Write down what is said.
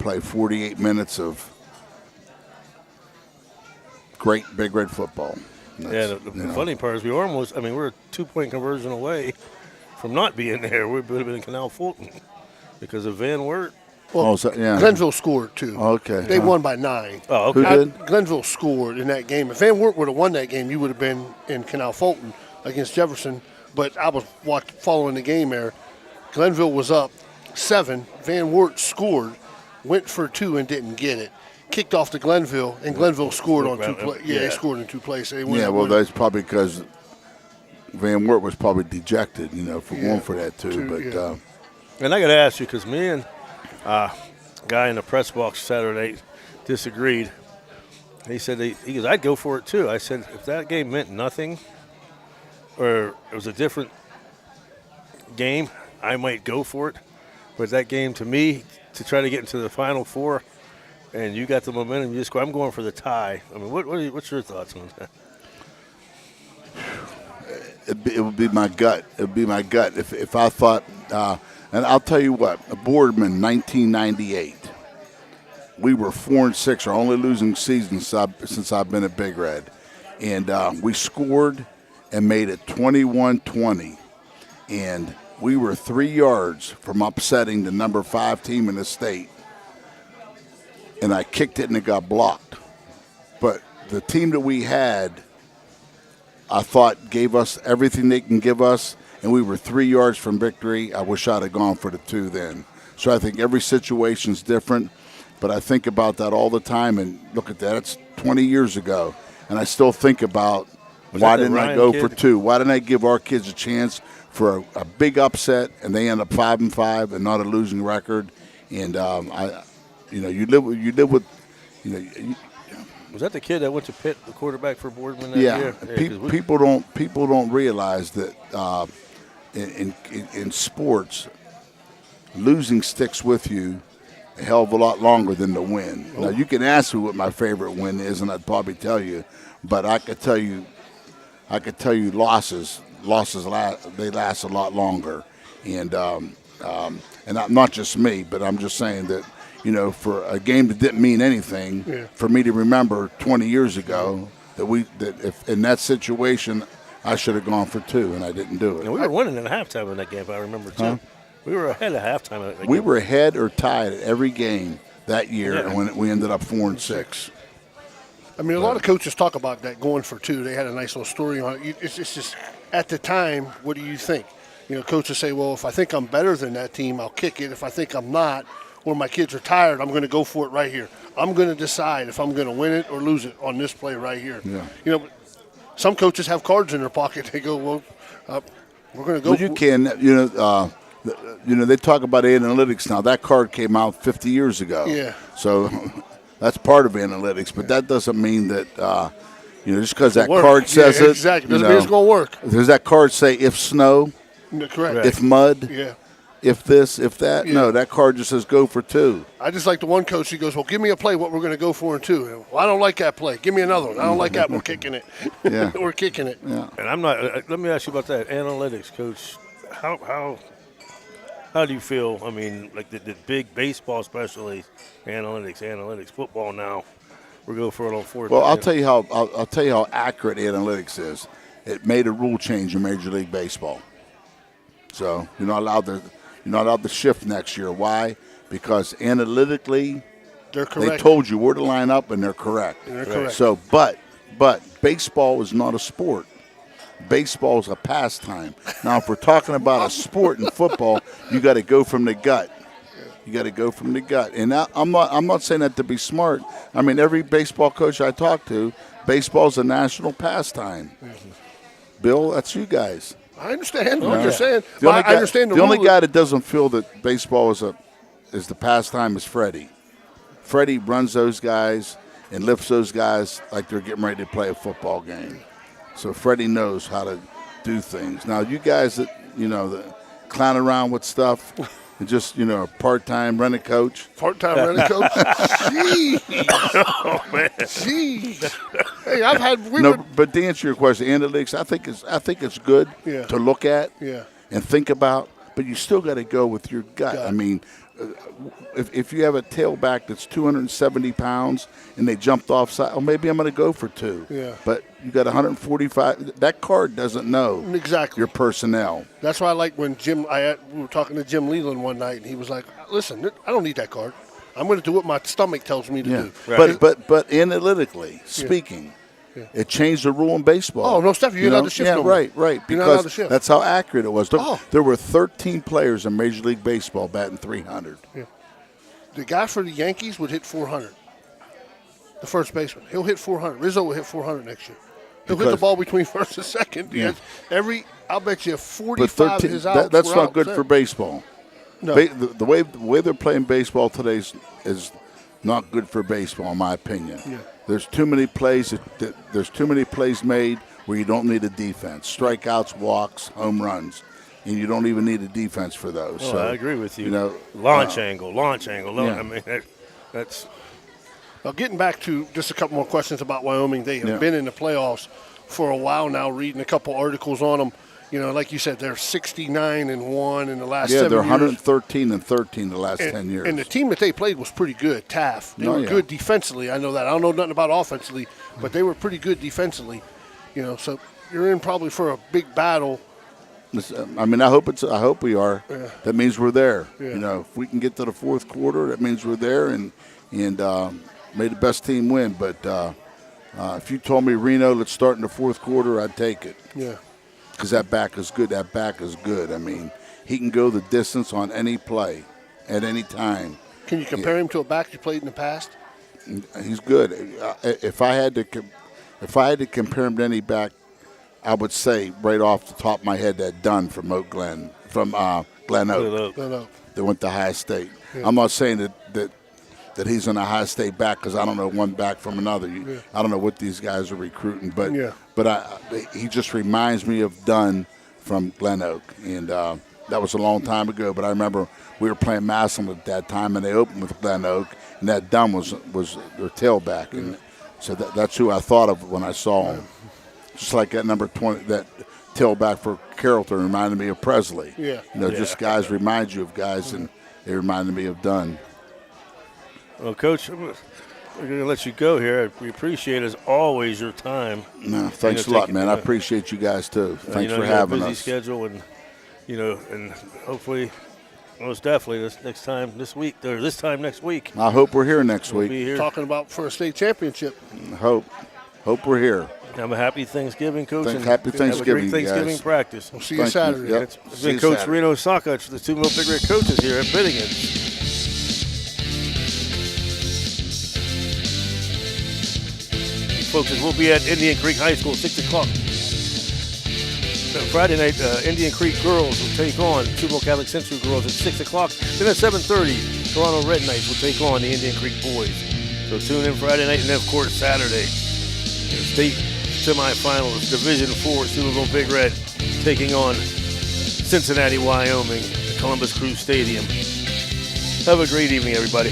play 48 minutes of great Big Red football. The funny part is we're a 2-point conversion away from not being there. We would have been in Canal Fulton because of Van Wert. Well, Glenville scored, too. Okay. They won by 9. Oh, okay. Who did? Glenville scored in that game. If Van Wert would have won that game, you would have been in Canal Fulton against Jefferson. But I was following the game there. Glenville was up 7. Van Wert scored, went for 2 and didn't get it. Kicked off to Glenville, and Glenville scored on 2 plays. Yeah, they scored in 2 plays. That's probably because Van Wert was probably dejected, for going for that too. And I got to ask you, because me and guy in the press box Saturday disagreed. He said, he goes, I'd go for it too. I said, if that game meant nothing or it was a different game, I might go for it. But that game, to me, to try to get into the Final Four, and you got the momentum, you just go, I'm going for the tie. I mean, what's your thoughts on that? It would be my gut. It would be my gut if I thought, and I'll tell you what, Boardman, 1998, we were 4-6, our only losing season since I've been at Big Red. And we scored and made it 21-20. And we were 3 yards from upsetting the number 5 team in the state. And I kicked it and it got blocked. But the team that we had, I thought gave us everything they can give us, and we were 3 yards from victory. I wish I'd have gone for the 2 then. So I think every situation's different, but I think about that all the time, and look at that. It's 20 years ago, and I still think about why didn't I go for 2? Why didn't I give our kids a chance for a big upset, and they end up 5-5 and not a losing record? And you live with. Was that the kid that went to Pitt, the quarterback for Boardman that year? Yeah, people don't realize that in sports, losing sticks with you a hell of a lot longer than the win. Now you can ask me what my favorite win is, and I'd probably tell you, but I could tell you losses they last a lot longer, and not just me, but I'm just saying that. For a game that didn't mean anything, for me to remember 20 years ago that if in that situation I should have gone for 2 and I didn't do it. And we were winning at halftime in that game, if I remember too. Huh? We were ahead at halftime. In that game. We were ahead or tied at every game that year, and when we ended up 4-6. I mean, a lot of coaches talk about that going for 2. They had a nice little story on it. It's just at the time, what do you think? Coaches say, well, if I think I'm better than that team, I'll kick it. If I think I'm not, or my kids are tired, I'm going to go for it right here. I'm going to decide if I'm going to win it or lose it on this play right here. Yeah. Some coaches have cards in their pocket. They go, well, we're going to go. Well, you can, they talk about analytics now. That card came out 50 years ago. Yeah. So that's part of analytics, but that doesn't mean that, just because that card says it. Exactly. Doesn't mean it's going to work. Does that card say if snow? Correct. If mud? Yeah. If this, if that. Yeah. No, that card just says go for 2. I just like the one coach. He goes, well, give me a play what we're going to go for in 2. Well, I don't like that play. Give me another one. I don't like that. We're kicking it. Yeah. We're kicking it. Yeah. And I'm not. Let me ask you about that analytics, Coach. How do you feel? I mean, like the big baseball, especially analytics, football now. We're going for it on 4th. Well, I'll tell you how accurate analytics is. It made a rule change in Major League Baseball. So you're not allowed to shift next year. Why? Because analytically, they're correct. They told you where to line up, and they're correct. They're correct. So, but baseball is not a sport. Baseball is a pastime. Now, if we're talking about a sport in football, you got to go from the gut. You got to go from the gut. And I'm not saying that to be smart. I mean, every baseball coach I talk to, baseball is a national pastime. Mm-hmm. Bill, that's you guys. I understand what you're saying. I understand the only guy that doesn't feel that baseball is the pastime is Freddie. Freddie runs those guys and lifts those guys like they're getting ready to play a football game. So Freddie knows how to do things. Now, you guys that that clown around with stuff, and just part-time rent a coach. Part-time rent a coach. Jeez. Oh man. Jeez. Hey, I've had. But to answer your question, analytics, I think it's good to look at and think about. But you still got to go with your gut. I mean, if you have a tailback that's 270 pounds and they jumped offside, oh, maybe I'm going to go for 2. Yeah. But you got 145. That card doesn't know Exactly. your personnel. That's why I like when we were talking to Jim Leland one night, and he was like, "Listen, I don't need that card. I'm going to do what my stomach tells me to do." Right. But analytically speaking, it changed the rule in baseball. Oh, no, Steph, you're not allowed to shift no more. Right. You're not allowed to Because shift. that's how accurate it was. Oh. There were 13 players in Major League Baseball batting 300. Yeah. The guy for the Yankees would hit 400. The first baseman, he'll hit 400. Rizzo will hit 400 next year. He'll hit the Because- ball between first and second. Yeah. I'll bet you But 45 of 13, his outs. that's were not outs good there. for baseball. No. The way they're playing baseball today is not good for baseball, in my opinion. Yeah. There's too many plays. There's too many plays made where you don't need a defense. Strikeouts, walks, home runs, and you don't even need a defense for those. Oh, so I agree with you. You know, launch angle. yeah. I mean, that's Now, getting back to just a couple more questions about Wyoming. They have Yeah. been in the playoffs for a while now, reading a couple articles on them. You know, like you said, they're 69-1 in the last 7 they're years. 113-13 the last 10 years. And the team that they played was pretty good, Taft. They were good defensively. I know that. I don't know nothing about offensively, but they were pretty good defensively. You know, so you're in probably for a big battle. I mean, I hope we are. Yeah. That means we're there. Yeah. You know, if we can get to the fourth quarter, that means we're there and may the best team win. But if you told me Reno, let's start in the fourth quarter, I'd take it. Yeah. Because that back is good. That back is good. I mean, he can go the distance on any play at any time. Can you compare him to a back you played in the past? He's good. If I had to compare him to any back, I would say right off the top of my head that Dunn from Glen Oak. No. That went to Ohio State. I'm not saying that he's an Ohio State back because I don't know one back from another. I don't know what these guys are recruiting, but he just reminds me of Dunn from Glen Oak, and that was a long time ago. But I remember we were playing Massillon at that time, and they opened with Glen Oak, and that Dunn was their tailback, and so that's who I thought of when I saw him. Just like that number 20, that tailback for Carrollton reminded me of Presley. Yeah. You know, just guys remind you of guys, and they reminded me of Dunn. well, Coach. We're going to let you go here. We appreciate, as always, your time. No, thanks a lot, man. I appreciate you guys too. Thanks for having you got a busy us. schedule, and and hopefully, most definitely, this time next week. I hope we're here next We'll week. be here. Talking about for a state championship. Hope we're here. Have a happy Thanksgiving, Coach. and Happy Thanksgiving, Have a great Thanksgiving guys. practice. We'll see you Thank you. Saturday. Yep. It's See been you Coach Saturday. Reno Sockach, the 2 Mill Big Red coaches here at Biddingen. Folks, we'll be at Indian Creek High School at 6 o'clock. Friday night, Indian Creek girls will take on Sumo Catholic Central girls at 6 o'clock. Then at 7:30, Toronto Red Knights will take on the Indian Creek boys. So tune in Friday night, and then, of course, Saturday. State semifinals, Division IV, Superbowl Big Red, taking on Cincinnati, Wyoming, at Columbus Crew Stadium. Have a great evening, everybody.